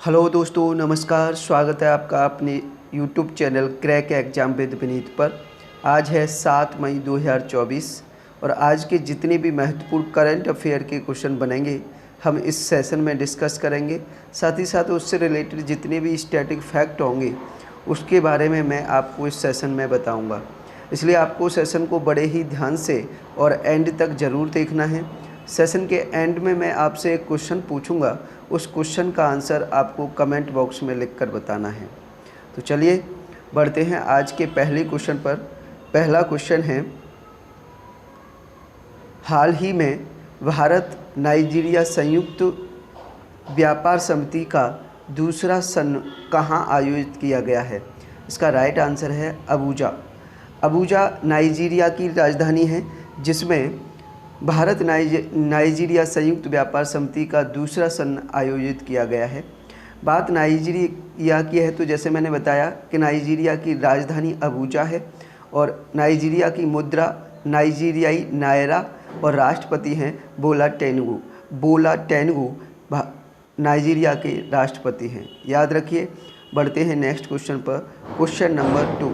Hello दोस्तों, नमस्कार। स्वागत है आपका अपने YouTube channel crack exam with Vineet पर। आज है 7 मई 2024 और आज के जितने भी महत्वपूर्ण करंट अफेयर के क्वेश्चन बनेंगे हम इस सेशन में डिस्कस करेंगे। साथ ही साथ उससे रिलेटेड जितने भी स्टैटिक फैक्ट होंगे उसके बारे में मैं आपको इस सेशन में बताऊंगा। इसलिए आपको सेशन को बड़े ही ध्यान से और एंड तक ज़रूर देखना है। सेशन के एंड में मैं आपसे एक क्वेश्चन पूछूंगा, उस क्वेश्चन का आंसर आपको कमेंट बॉक्स में लिखकर बताना है। तो चलिए बढ़ते हैं आज के पहले क्वेश्चन पर। पहला क्वेश्चन है, हाल ही में भारत नाइजीरिया संयुक्त व्यापार समिति का दूसरा सत्र कहाँ आयोजित किया गया है? इसका राइट आंसर है अबूजा। अबूजा नाइजीरिया की राजधानी है, जिसमें भारत नाइजीरिया संयुक्त व्यापार समिति का दूसरा सत्र आयोजित किया गया है। बात नाइजीरिया की है तो जैसे मैंने बताया कि नाइजीरिया की राजधानी अबूजा है और नाइजीरिया की मुद्रा नाइजीरियाई नायरा और राष्ट्रपति हैं बोला टेनुगू। बोला टेनुगू नाइजीरिया के राष्ट्रपति हैं, याद रखिए। बढ़ते हैं नेक्स्ट क्वेश्चन पर। क्वेश्चन नंबर 2,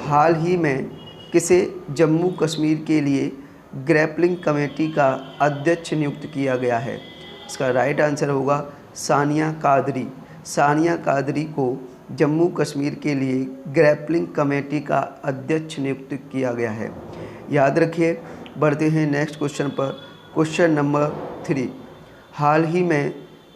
हाल ही में किसे जम्मू कश्मीर के लिए ग्रैपलिंग कमेटी का अध्यक्ष नियुक्त किया गया है? इसका राइट आंसर होगा सानिया कादरी। सानिया कादरी को जम्मू कश्मीर के लिए ग्रैपलिंग कमेटी का अध्यक्ष नियुक्त किया गया है, याद रखिए। बढ़ते हैं नेक्स्ट क्वेश्चन पर। क्वेश्चन नंबर 3, हाल ही में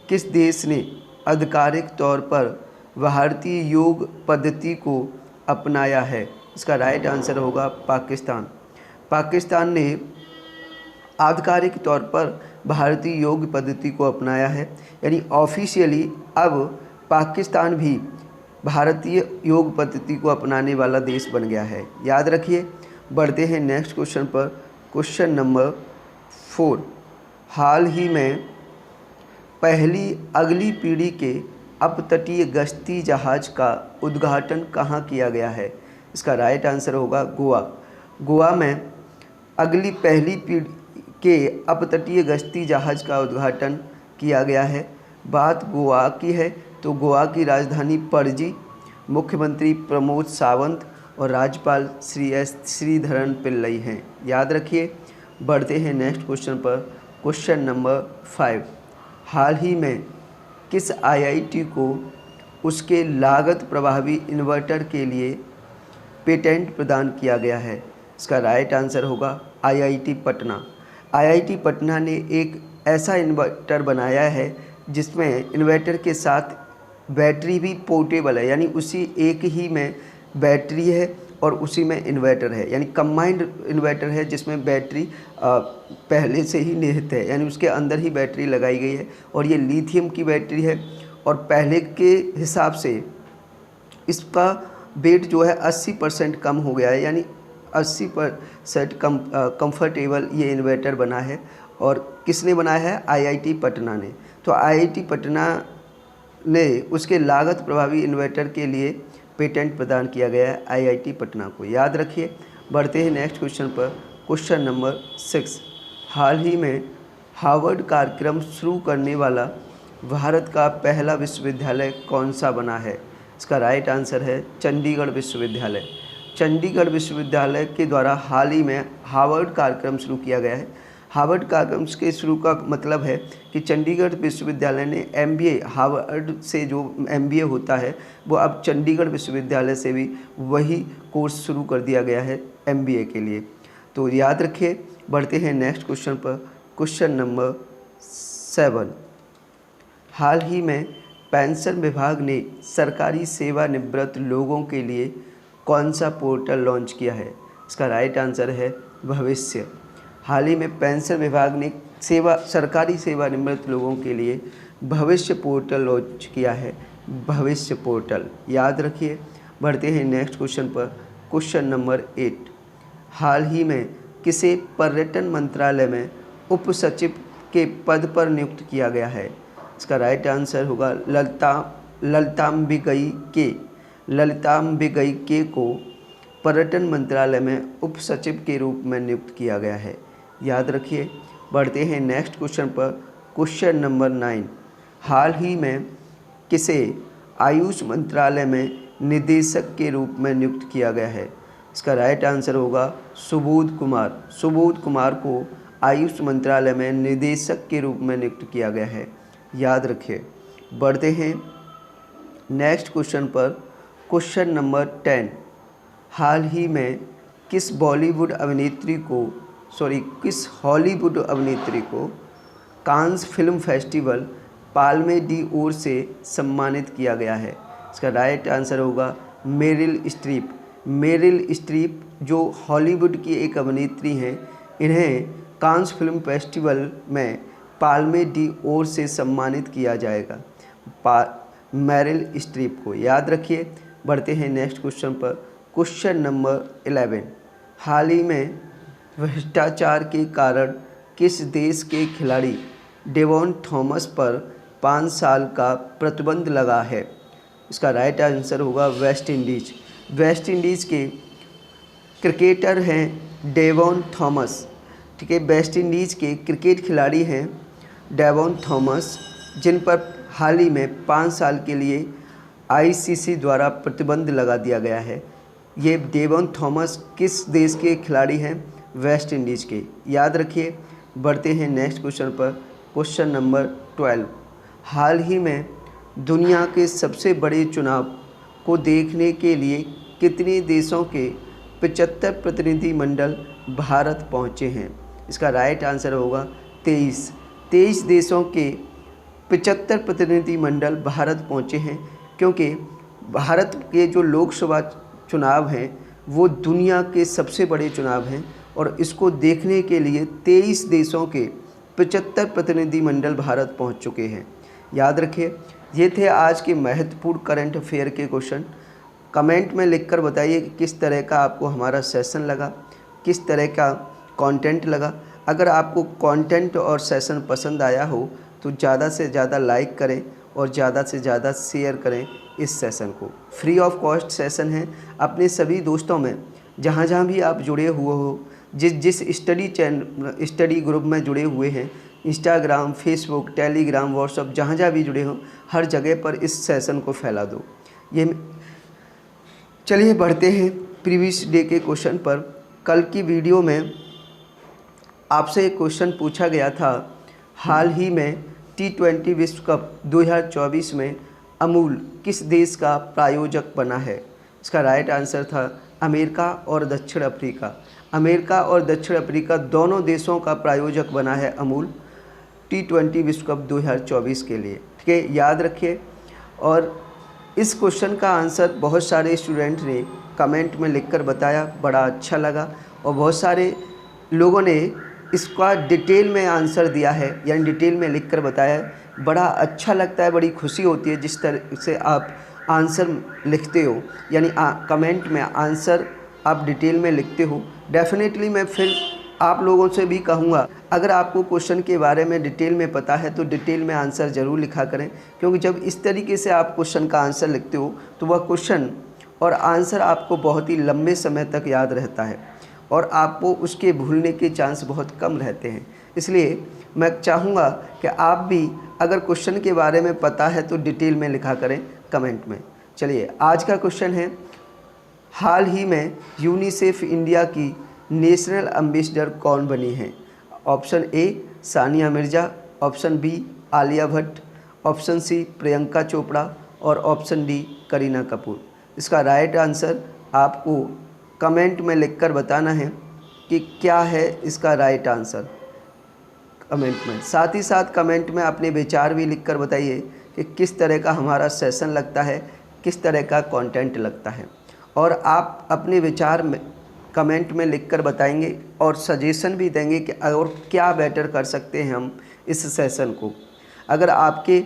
किस देश ने आधिकारिक तौर पर भारतीय योग पद्धति को अपनाया है? इसका राइट आंसर होगा पाकिस्तान। पाकिस्तान ने आधिकारिक तौर पर भारतीय योग पद्धति को अपनाया है, यानी ऑफिशियली अब पाकिस्तान भी भारतीय योग पद्धति को अपनाने वाला देश बन गया है, याद रखिए। बढ़ते हैं नेक्स्ट क्वेश्चन पर। क्वेश्चन नंबर 4, हाल ही में पहली अगली पीढ़ी के अपतटीय गश्ती जहाज़ का उद्घाटन कहाँ किया गया है? इसका राइट आंसर होगा गोवा। गोवा में अगली पहली पीढ़ी के अपतटीय गश्ती जहाज़ का उद्घाटन किया गया है। बात गोवा की है तो गोवा की राजधानी पणजी, मुख्यमंत्री प्रमोद सावंत और राज्यपाल श्री एस श्रीधरन पिल्लई हैं, याद रखिए। बढ़ते हैं नेक्स्ट क्वेश्चन पर। क्वेश्चन नंबर 5, हाल ही में किस आईआईटी को उसके लागत प्रभावी इन्वर्टर के लिए पेटेंट प्रदान किया गया है? इसका राइट आंसर होगा आईआईटी पटना। आईआईटी पटना ने एक ऐसा इन्वर्टर बनाया है जिसमें इन्वर्टर के साथ बैटरी भी पोर्टेबल है, यानी उसी एक ही में बैटरी है और उसी में इन्वर्टर है, यानी कंबाइंड इन्वर्टर है जिसमें बैटरी पहले से ही निहित है, यानी उसके अंदर ही बैटरी लगाई गई है और ये लिथियम की बैटरी है। और पहले के हिसाब से इसका वेट जो है 80% कम हो गया है, यानी 80% कंफर्टेबल ये इन्वर्टर बना है। और किसने बनाया है? आईआईटी पटना ने। तो आईआईटी पटना ने उसके लागत प्रभावी इन्वर्टर के लिए पेटेंट प्रदान किया गया है आईआईटी पटना को, याद रखिए। बढ़ते हैं नेक्स्ट क्वेश्चन पर। क्वेश्चन नंबर 6, हाल ही में हार्वर्ड कार्यक्रम शुरू करने वाला भारत का पहला विश्वविद्यालय कौन सा बना है? इसका राइट आंसर है चंडीगढ़ विश्वविद्यालय। चंडीगढ़ विश्वविद्यालय के द्वारा हाल ही में हार्वर्ड कार्यक्रम शुरू किया गया है। हार्वर्ड कार्यक्रम के शुरू का मतलब है कि चंडीगढ़ विश्वविद्यालय ने एमबीए, हार्वर्ड से जो एमबीए होता है वो अब चंडीगढ़ विश्वविद्यालय से भी वही कोर्स शुरू कर दिया गया है एमबीए के लिए, तो याद रखिए। बढ़ते हैं नेक्स्ट क्वेश्चन पर। क्वेश्चन नंबर 7, हाल ही में पेंशन विभाग ने सरकारी सेवानिवृत्त लोगों के लिए कौन सा पोर्टल लॉन्च किया है? इसका राइट आंसर है भविष्य। हाल ही में पेंशन विभाग ने सरकारी सेवानिवृत्त लोगों के लिए भविष्य पोर्टल लॉन्च किया है, भविष्य पोर्टल, याद रखिए। बढ़ते हैं नेक्स्ट क्वेश्चन पर। क्वेश्चन नंबर 8, हाल ही में किसे पर्यटन मंत्रालय में उप सचिव के पद पर नियुक्त किया गया है? इसका राइट आंसर होगा ललिताम्बिगई के को पर्यटन मंत्रालय में उप सचिव के रूप में नियुक्त किया गया है, याद रखिए। बढ़ते हैं नेक्स्ट क्वेश्चन पर। क्वेश्चन नंबर 9, हाल ही में किसे आयुष मंत्रालय में निदेशक के रूप में नियुक्त किया गया है? इसका राइट आंसर होगा सुबोध कुमार। सुबोध कुमार को आयुष मंत्रालय में निदेशक के रूप में नियुक्त किया गया है, याद रखिए। बढ़ते हैं नेक्स्ट क्वेश्चन पर। क्वेश्चन नंबर 10, हाल ही में किस हॉलीवुड अभिनेत्री को Cannes film festival Palme d'Or से सम्मानित किया गया है? इसका राइट आंसर होगा मेरिल स्ट्रीप। मेरिल स्ट्रीप जो हॉलीवुड की एक अभिनेत्री हैं, इन्हें कांस फिल्म फेस्टिवल में पाल्मे डी ओर से सम्मानित किया जाएगा, मेरिल स्ट्रीप को, याद रखिए। बढ़ते हैं नेक्स्ट क्वेश्चन पर। क्वेश्चन नंबर 11, हाल ही में भ्रष्टाचार के कारण किस देश के खिलाड़ी डेवॉन थॉमस पर 5 साल का प्रतिबंध लगा है? इसका राइट आंसर होगा वेस्ट इंडीज। वेस्ट इंडीज़ के क्रिकेटर हैं डेवॉन थॉमस, ठीक है। वेस्ट इंडीज़ के क्रिकेट खिलाड़ी हैं डेवॉन थॉमस, जिन पर हाल ही में 5 साल के लिए आईसीसी द्वारा प्रतिबंध लगा दिया गया है। ये डेवॉन थॉमस किस देश के खिलाड़ी हैं? वेस्ट इंडीज़ के, याद रखिए। बढ़ते हैं नेक्स्ट क्वेश्चन पर। क्वेश्चन नंबर 12, हाल ही में दुनिया के सबसे बड़े चुनाव को देखने के लिए कितने देशों के 75 प्रतिनिधिमंडल भारत पहुंचे हैं? इसका राइट आंसर होगा 23। 23 देशों के 75 प्रतिनिधिमंडल भारत पहुंचे हैं, क्योंकि भारत के जो लोकसभा चुनाव हैं वो दुनिया के सबसे बड़े चुनाव हैं और इसको देखने के लिए 23 देशों के 75 प्रतिनिधिमंडल भारत पहुंच चुके हैं, याद रखिए। ये थे आज के महत्वपूर्ण करंट अफेयर के क्वेश्चन। कमेंट में लिखकर बताइए कि किस तरह का आपको हमारा सेशन लगा, किस तरह का कंटेंट लगा। अगर आपको कंटेंट और सेशन पसंद आया हो तो ज़्यादा से ज़्यादा लाइक करें और ज़्यादा से ज़्यादा शेयर करें इस सेशन को। फ्री ऑफ कॉस्ट सेशन है। अपने सभी दोस्तों में जहाँ जहाँ भी आप जुड़े हुए हो, जिस स्टडी ग्रुप में जुड़े हुए हैं, इंस्टाग्राम, फेसबुक, टेलीग्राम, व्हाट्सएप, जहाँ जहाँ भी जुड़े हो, हर जगह पर इस सेशन को फैला दो। ये चलिए बढ़ते हैं प्रीवियस डे के क्वेश्चन पर। कल की वीडियो में आपसे एक क्वेश्चन पूछा गया था, हाल ही में T20 विश्व कप 2024 में अमूल किस देश का प्रायोजक बना है? इसका राइट आंसर था अमेरिका और दक्षिण अफ्रीका। अमेरिका और दक्षिण अफ्रीका दोनों देशों का प्रायोजक बना है अमूल T20 विश्व कप 2024 के लिए, ठीक है, याद रखिए। और इस क्वेश्चन का आंसर बहुत सारे स्टूडेंट ने कमेंट में लिखकर बताया, बड़ा अच्छा लगा। और बहुत सारे लोगों ने इसका डिटेल में आंसर दिया है, यानी डिटेल में लिखकर बताया है। बड़ा अच्छा लगता है, बड़ी खुशी होती है जिस तरह से आप आंसर लिखते हो, यानी कमेंट में आंसर आप डिटेल में लिखते हो। डेफिनेटली मैं फिर आप लोगों से भी कहूँगा, अगर आपको क्वेश्चन के बारे में डिटेल में पता है तो डिटेल में आंसर ज़रूर लिखा करें, क्योंकि जब इस तरीके से आप क्वेश्चन का आंसर लिखते हो तो वह क्वेश्चन और आंसर आपको बहुत ही लंबे समय तक याद रहता है और आपको उसके भूलने के चांस बहुत कम रहते हैं। इसलिए मैं चाहूँगा कि आप भी अगर क्वेश्चन के बारे में पता है तो डिटेल में लिखा करें कमेंट में। चलिए आज का क्वेश्चन है, हाल ही में यूनिसेफ इंडिया की नेशनल एम्बेसडर कौन बनी है? Option A Sania Mirza, option B Alia Bhatt, option C Priyanka Chopra और ऑप्शन डी करीना कपूर। इसका राइट आंसर आपको कमेंट में लिखकर बताना है कि क्या है इसका राइट आंसर कमेंट में। साथ ही साथ कमेंट में अपने विचार भी लिखकर बताइए कि किस तरह का हमारा सेशन लगता है, किस तरह का कंटेंट लगता है। और आप अपने विचार में कमेंट में लिखकर बताएंगे और सजेशन भी देंगे कि और क्या बेटर कर सकते हैं हम इस सेशन को। अगर आपके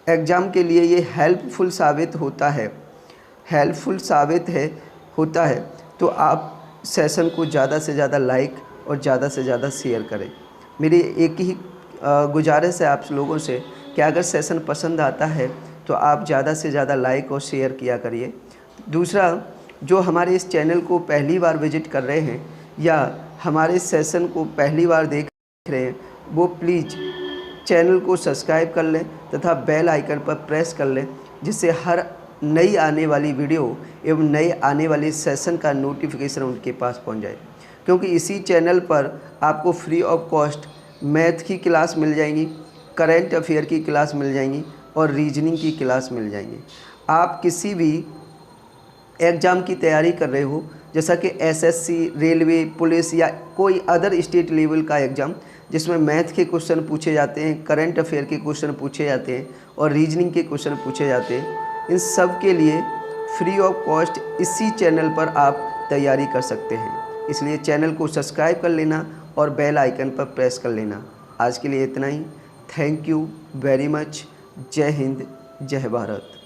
एग्ज़ाम के लिए ये हेल्पफुल साबित होता है तो आप सेशन को ज़्यादा से ज़्यादा लाइक और ज़्यादा से ज़्यादा शेयर करें। मेरी एक ही गुजारिश है आप लोगों से कि अगर सेशन पसंद आता है तो आप ज़्यादा से ज़्यादा लाइक और शेयर किया करिए। दूसरा, जो हमारे इस चैनल को पहली बार विजिट कर रहे हैं या हमारे सेशन को पहली बार देख रहे हैं, वो प्लीज़ चैनल को सब्सक्राइब कर लें तथा बेल आइकन पर प्रेस कर लें, जिससे हर नई आने वाली वीडियो एवं नए आने वाले सेशन का नोटिफिकेशन उनके पास पहुंच जाए। क्योंकि इसी चैनल पर आपको फ्री ऑफ कॉस्ट मैथ की क्लास मिल जाएंगी, करंट अफेयर की क्लास मिल जाएंगी और रीजनिंग की क्लास मिल जाएंगी। आप किसी भी एग्ज़ाम की तैयारी कर रहे हो, जैसा कि एसएससी, रेलवे, पुलिस या कोई अदर स्टेट लेवल का एग्ज़ाम जिसमें मैथ के क्वेश्चन पूछे जाते हैं, करंट अफेयर के क्वेश्चन पूछे जाते हैं और रीजनिंग के क्वेश्चन पूछे जाते हैं, इन सब के लिए फ्री ऑफ कॉस्ट इसी चैनल पर आप तैयारी कर सकते हैं। इसलिए चैनल को सब्सक्राइब कर लेना और बेल आइकन पर प्रेस कर लेना। आज के लिए इतना ही। Thank you very much. जय हिंद, जय भारत।